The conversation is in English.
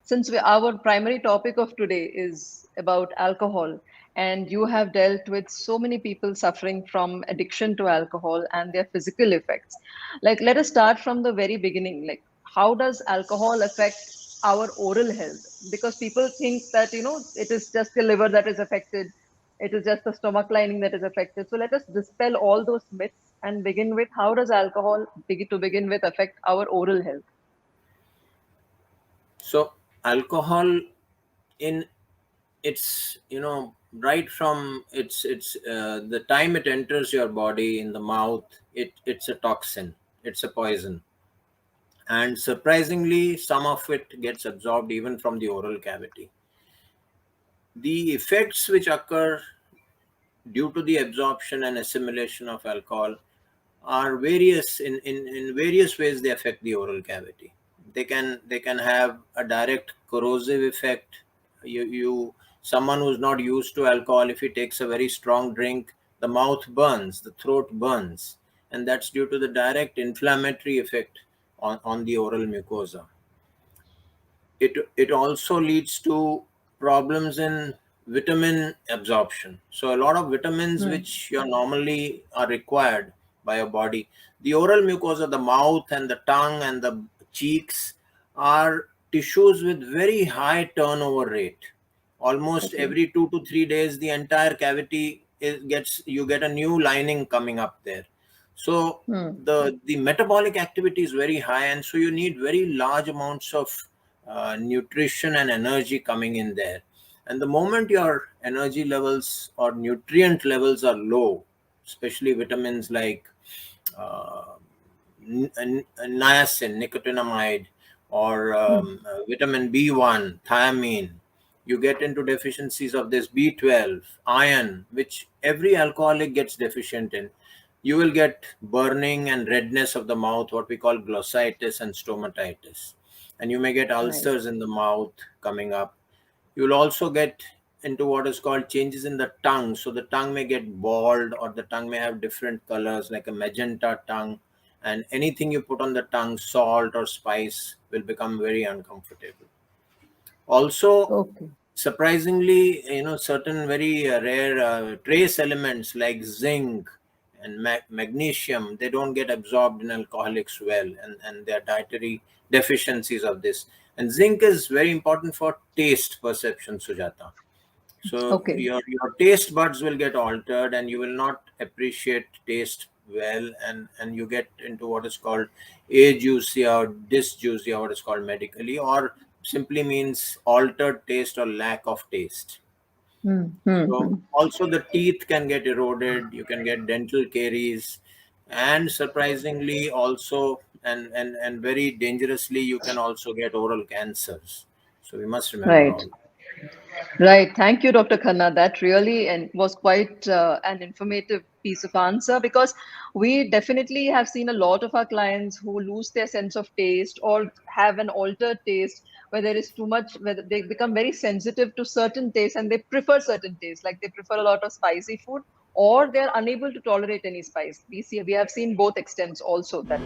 since our primary topic of today is about alcohol, and you have dealt with so many people suffering from addiction to alcohol and their physical effects, like let us start from the very beginning. Like, how does alcohol affect our oral health? Because people think that, it is just the liver that is affected, it is just the stomach lining that is affected. So let us dispel all those myths and begin with, how does alcohol to begin with affect our oral health? So alcohol, in its, right from the time it enters your body in the mouth, it's a toxin, it's a poison, and surprisingly some of it gets absorbed even from the oral cavity. The effects which occur due to the absorption and assimilation of alcohol are various. In various ways they affect the oral cavity. They can have a direct corrosive effect. You Someone who's not used to alcohol, if he takes a very strong drink, the mouth burns, the throat burns, and that's due to the direct inflammatory effect on the oral mucosa. It also leads to problems in vitamin absorption. So a lot of vitamins Hmm. which you normally are required by your body, the oral mucosa, the mouth and the tongue and the cheeks, are tissues with very high turnover rate. Almost Okay. every 2 to 3 days, the entire cavity gets, you get a new lining coming up there. So Hmm. the metabolic activity is very high, and so you need very large amounts of nutrition and energy coming in there. And the moment your energy levels or nutrient levels are low, especially vitamins like uh, niacin, nicotinamide, or Hmm. vitamin B1, thiamine, you get into deficiencies of this B12, iron, which every alcoholic gets deficient in. You will get burning and redness of the mouth, what we call glossitis and stomatitis. And you may get Right. ulcers in the mouth coming up. You'll also get into what is called changes in the tongue. So the tongue may get bald, or the tongue may have different colors, like a magenta tongue. And anything you put on the tongue, salt or spice, will become very uncomfortable. Also, Okay. surprisingly, certain very rare trace elements like zinc and magnesium, they don't get absorbed in alcoholics well, and there are dietary deficiencies of this. And zinc is very important for taste perception, Sujata. So Okay. your taste buds will get altered, and you will not appreciate taste well, and you get into what is called ajuicia or dysgeusia, what is called medically, or simply means altered taste or lack of taste. Hmm. Hmm. So Hmm. also the teeth can get eroded, you can get dental caries, and surprisingly also, and very dangerously, you can also get oral cancers. So we must remember Right. all. Right. Thank you, Dr. Khanna. That really and was quite an informative piece of answer, because we definitely have seen a lot of our clients who lose their sense of taste or have an altered taste where there is too much, where they become very sensitive to certain tastes and they prefer certain tastes, like they prefer a lot of spicy food, or they're unable to tolerate any spice. We have seen both extents also, that